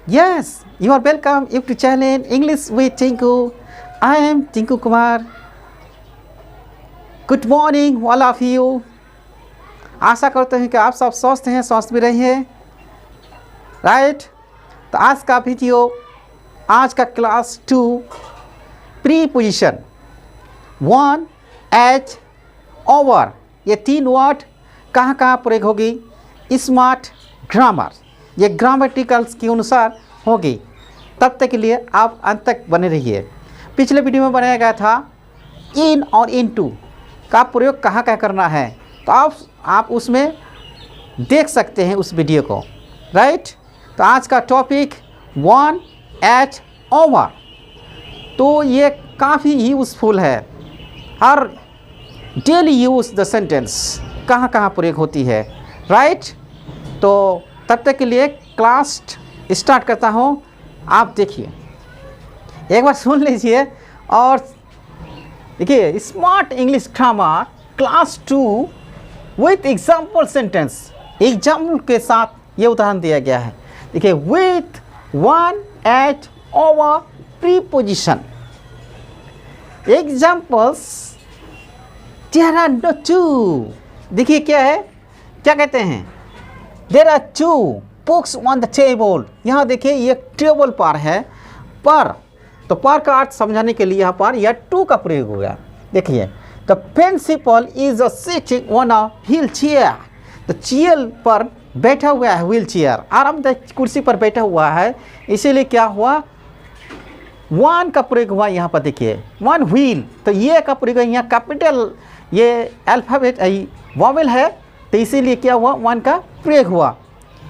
Yes, you are welcome to channel English with Tinku. I am Tinku Kumar. Good morning all of you. आशा करते हैं कि आप सब स्वस्थ हैं, स्वस्थ भी रहिए, राइट। तो आज का वीडियो, आज का क्लास 2 प्रीपोजिशन 1 एज ओवर, ये 3 वर्ड कहाँ कहाँ प्रयोग होगी। स्मार्ट ग्रामर, ये ग्रामेटिकल्स के अनुसार होगी। तब तक के लिए आप अंत तक बने रहिए। पिछले वीडियो में बनाया गया था इन और इनटू का प्रयोग कहाँ कहाँ करना है, तो आप उसमें देख सकते हैं उस वीडियो को, राइट। तो आज का टॉपिक 1 एज ओवर, तो ये काफ़ी यूज़फुल है। हर डेली यूज़ द सेंटेंस कहाँ कहाँ प्रयोग होती है, राइट। तो तब तक के लिए क्लास स्टार्ट करता हूँ। आप देखिए, एक बार सुन लीजिए और देखिए, smart English grammar class 2 with example sentence, example के साथ ये उदाहरण दिया गया है। देखिए, with 1 as over preposition examples, there are no 2। देखिए क्या है, क्या कहते हैं, there are 2 books on the table. यहाँ देखिए, ये टेबल पर है, पर, तो पर का अर्थ समझाने के लिए यहाँ पर यह 2 का प्रयोग हो गया। देखिए, the principal is sitting on a wheel chair, तो चेयर पर बैठा हुआ है, व्हील चेयर, आरामदायक कुर्सी पर बैठा हुआ है, इसीलिए क्या हुआ, 1 का प्रयोग हुआ। यहाँ पर देखिए 1 व्हील, तो ये का प्रयोग है, यहाँ कैपिटल ये अल्फ़ाबेट वॉवेल है, तो इसीलिए क्या हुआ, 1 का प्रयोग हुआ।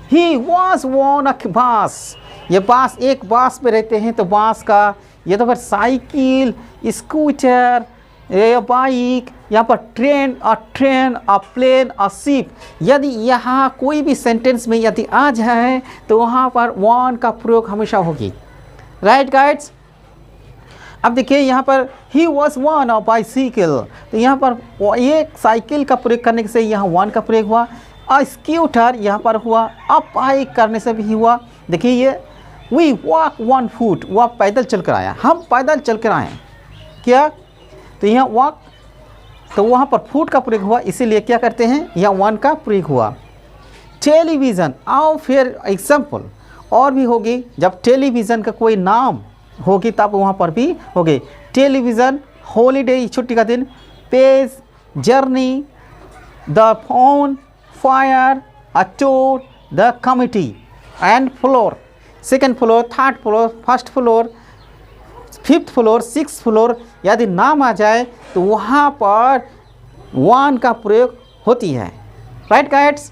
ही वॉज ऑन अ बास, ये बास, एक बास पे रहते हैं, तो बास का ये तो फिर साइकिल, स्कूटर, ये बाइक, यहाँ पर train, a plane, a ship. यदि यहाँ कोई भी सेंटेंस में यदि आ जाए तो वहाँ पर 1 का प्रयोग हमेशा होगी, राइट गाइड्स। अब देखिए यहाँ पर he was on a bicycle, तो यहाँ पर एक साइकिल का प्रयोग करने से यहाँ 1 का प्रयोग हुआ। अ स्कूटर यहाँ पर हुआ, अ बाइक करने से भी हुआ। देखिए ये वी वॉक 1 फुट, वह पैदल चल कर आया, हम पैदल चल कर आए, क्या, तो यहाँ वॉक, तो वहाँ पर फुट का प्रयोग हुआ, इसीलिए क्या करते हैं, यहाँ 1 का प्रयोग हुआ। टेलीविज़न, आओ फिर एग्जाम्पल और भी होगी, जब टेलीविज़न का कोई नाम होगी तब वहाँ पर भी होगी। टेलीविज़न, हॉलीडे, छुट्टी का दिन, page, journey, the phone, fire, a tour, the committee, and floor, second floor, third floor, first floor, 5th floor, 6th floor, यदि नाम आ जाए तो वहाँ पर 1 का प्रयोग होती है, राइट गाइड्स।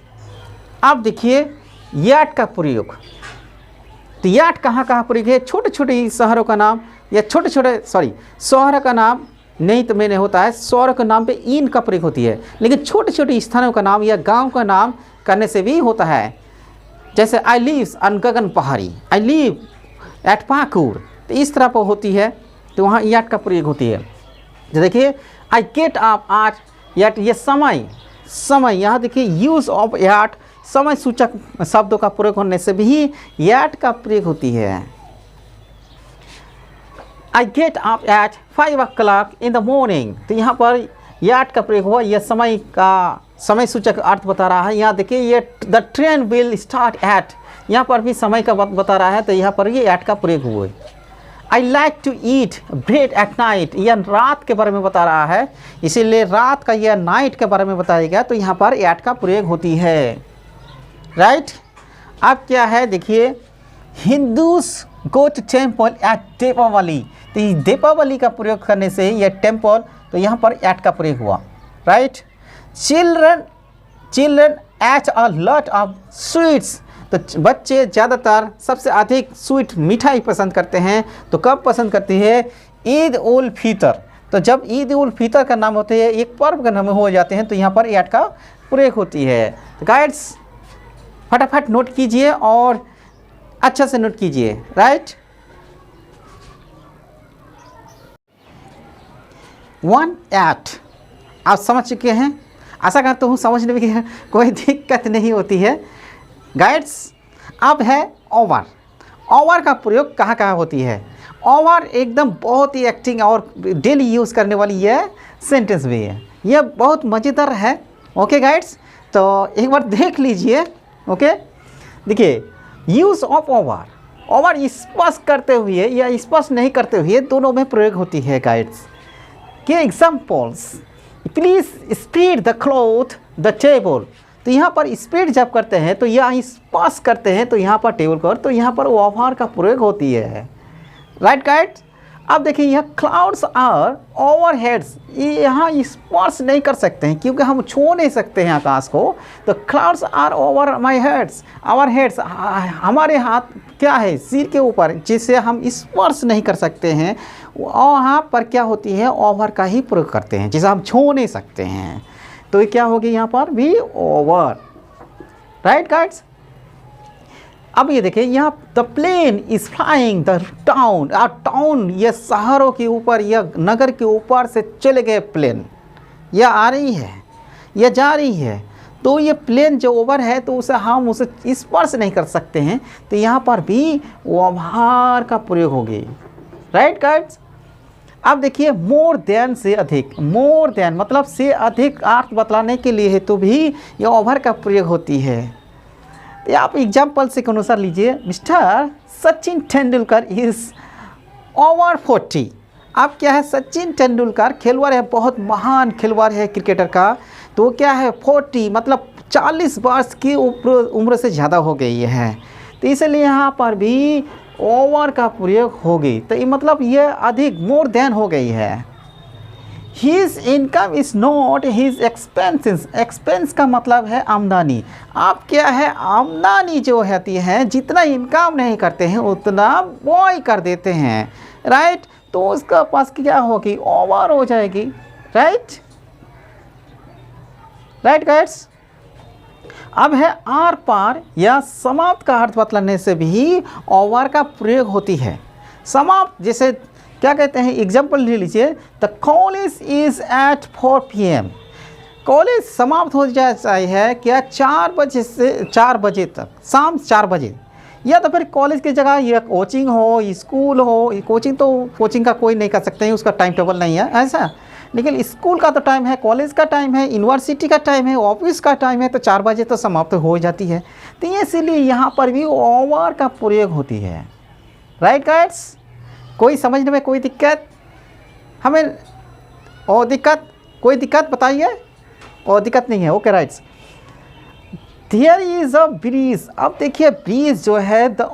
अब देखिए याट का प्रयोग, तो याट कहाँ कहाँ प्रयोग है, छोटे छोटे शहरों का नाम, या छोटे छोटे शहरों का नाम नहीं तो मैंने होता है, शहरों के नाम पे इन का प्रयोग होती है, लेकिन छोटे छोटे स्थानों का नाम या गांव का नाम करने से भी होता है। जैसे आई लिव ऑन गगन पहाड़ी, आई लिव एट पाकुर, तो इस तरह पर होती है, तो वहाँ याट का प्रयोग होती है। तो देखिए आई गेट अप एट, याट ये समय, यहाँ देखिए यूज़ ऑफ याट, समय सूचक शब्दों का प्रयोग होने से भी याट का प्रयोग होती है। आई get up eight 5 o'clock in the morning, तो यहाँ पर याट का प्रयोग हुआ, यह समय का समय सूचक अर्थ बता रहा है। यहाँ देखिए ये the train will start at, यहाँ पर भी समय का बता रहा है, तो यहाँ पर ये एट का प्रयोग हुआ। I like to eat bread at night, यह रात के बारे में बता रहा है, इसीलिए रात का यह नाइट के बारे में बताएगा, तो यहाँ पर एट का प्रयोग होती है, राइट। अब क्या है, देखिए Hindus go to temple at Deepawali, तो दीपावली का प्रयोग करने से यह टेम्पल, तो यहाँ पर एट का प्रयोग हुआ, right. Children at a lot of sweets, तो बच्चे ज़्यादातर सबसे अधिक स्वीट मिठाई पसंद करते हैं, तो कब पसंद करती है, ईद उल फितर, तो जब ईद उल फितर का नाम होते हैं, एक पर्व का नाम हो जाते हैं, तो यहाँ पर एट का प्रयोग होती है। तो गाइड्स फटाफट नोट कीजिए और अच्छा से नोट कीजिए, राइट। 1 एट आप समझ चुके हैं, आशा करता हूँ समझने में कोई दिक्कत नहीं होती है। गाइड्स अब है ओवर, ओवर का प्रयोग कहाँ कहाँ होती है? ओवर एकदम बहुत ही एक्टिंग और डेली यूज़ करने वाली यह सेंटेंस भी है। यह बहुत मज़ेदार है। ओके गाइड्स, तो एक बार देख लीजिए। ओके, देखिए यूज़ ऑफ ओवर, ओवर स्पर्श करते हुए या स्पर्श नहीं करते हुए दोनों में प्रयोग होती है गाइड्स। के examples, please spread the cloth the table. तो यहाँ पर स्प्रेड जब करते हैं तो यहाँ स्पर्श करते हैं तो यहाँ पर टेबल पर, तो यहाँ पर ओवर का प्रयोग होती है। राइट गाइड्स, अब देखिए यहाँ क्लाउड्स आर ओवर हेड्स, यहाँ स्पर्श नहीं कर सकते हैं क्योंकि हम छू नहीं सकते हैं आकाश को। तो clouds are over my heads, our heads, हमारे हाथ क्या है सिर के ऊपर, जिसे हम स्पर्श नहीं कर सकते हैं। वहाँ पर क्या होती है, ओवर का ही प्रयोग करते हैं जिसे हम छू नहीं सकते हैं। तो ये क्या होगी यहाँ पर भी ओवर। राइट गाइड्स, अब ये देखिए यहाँ the plane is flying the town, town ये शहरों के ऊपर या नगर के ऊपर से चले गए प्लेन, यह आ रही है, यह जा रही है। तो ये प्लेन जो ओवर है तो उसे हम उसे स्पर्श नहीं कर सकते हैं, तो यहाँ पर भी ओवर का प्रयोग होगी। राइट गाइड्स, अब देखिए मोर देन से अधिक, मोर देन मतलब से अधिक अर्थ बतलाने के लिए है तो भी ये ओवर का प्रयोग होती है। तो आप एग्जाम्पल से के अनुसार लीजिए, mister Sachin Tendulkar is over 40। अब क्या है, सचिन तेंदुलकर खिलवाड़ है, बहुत महान खिलवाड़ है क्रिकेटर का। तो क्या है 40 मतलब 40 वर्ष की उम्र से ज़्यादा हो गई है, तो इसलिए यहाँ पर भी ओवर का प्रयोग होगी। तो ये मतलब ये अधिक मोर देन हो गई है। His income is not his expenses, expense का मतलब है आमदनी। आप क्या है, आमदनी जो होती है जितना इनकम नहीं करते हैं उतना वो ही कर देते हैं। राइट, तो उसका पास क्या होगी, ओवर हो जाएगी। राइट, राइट गाइड्स, अब है आर पार या समाप्त का अर्थ बतलाने से भी ओवर का प्रयोग होती है। समाप्त जैसे क्या कहते हैं, एग्जाम्पल ले लीजिए, the college is at 4 PM। College समाप्त हो जाता है क्या 4 बजे से 4 बजे तक, शाम 4 बजे। या तो फिर कॉलेज की जगह या कोचिंग हो, स्कूल हो, कोचिंग तो कोचिंग का कोई नहीं कर सकते हैं, उसका टाइम टेबल नहीं है ऐसा, लेकिन स्कूल का तो टाइम है, कॉलेज का टाइम है, यूनिवर्सिटी का टाइम है, ऑफिस का टाइम है, तो 4 बजे तो समाप्त हो जाती है। तो इसीलिए यहाँ पर भी ओवर का प्रयोग होती है। राइट गाइड्स, कोई समझने में कोई दिक्कत हमें, और दिक्कत कोई दिक्कत बताइए, और दिक्कत नहीं है। Okay rights, there is a bridge. अब देखिए ब्रिज जो है द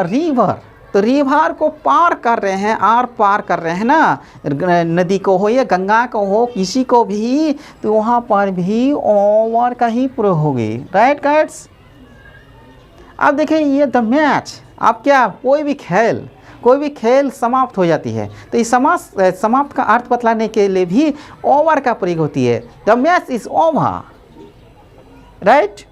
रिवर, तो रिवर को पार कर रहे हैं, आर पार कर रहे हैं ना, नदी को हो या गंगा को हो, किसी को भी, तो वहाँ पर भी ओवर का ही प्रयोग होगी। राइट गाइड्स, अब देखिए ये द मैच, अब क्या कोई भी खेल समाप्त हो जाती है, तो इस समाप्त का अर्थ बतलाने के लिए भी ओवर का प्रयोग होती है। The match is over. Right,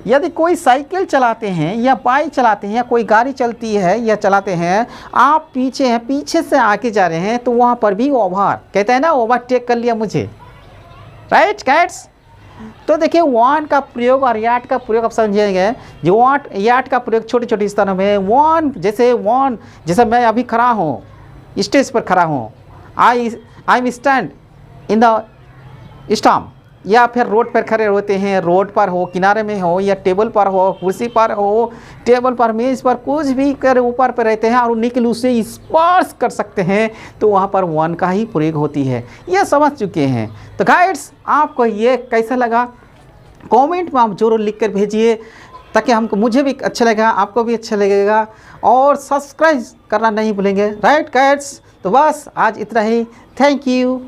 यदि कोई साइकिल चलाते हैं या बाइक चलाते हैं या कोई गाड़ी चलती है या चलाते हैं, आप पीछे हैं, पीछे से आके जा रहे हैं, तो वहाँ पर भी ओवर, कहते हैं ना ओवरटेक कर लिया मुझे। राइट गाइड्स, तो देखिए वन का प्रयोग और याट का प्रयोग आप समझेंगे। जो याट का प्रयोग छोटे छोटे स्थानों में, वन जैसे मैं अभी खड़ा हूँ, स्टेज पर खड़ा हूँ, I am stand in the stump, या फिर रोड पर खड़े होते हैं, रोड पर हो, किनारे में हो, या टेबल पर हो, कुर्सी पर हो, टेबल पर, मेज पर, कुछ भी कर ऊपर पर रहते हैं और निकल उसे स्पर्श कर सकते हैं, तो वहाँ पर वन का ही प्रयोग होती है। यह समझ चुके हैं। तो गाइड्स, आपको ये कैसा लगा कमेंट में आप जरूर लिख कर भेजिए, ताकि मुझे भी अच्छा लगेगा, आपको भी अच्छा लगेगा, और सब्सक्राइब करना नहीं भूलेंगे। राइट गाइड्स, तो बस आज इतना ही। Thank you.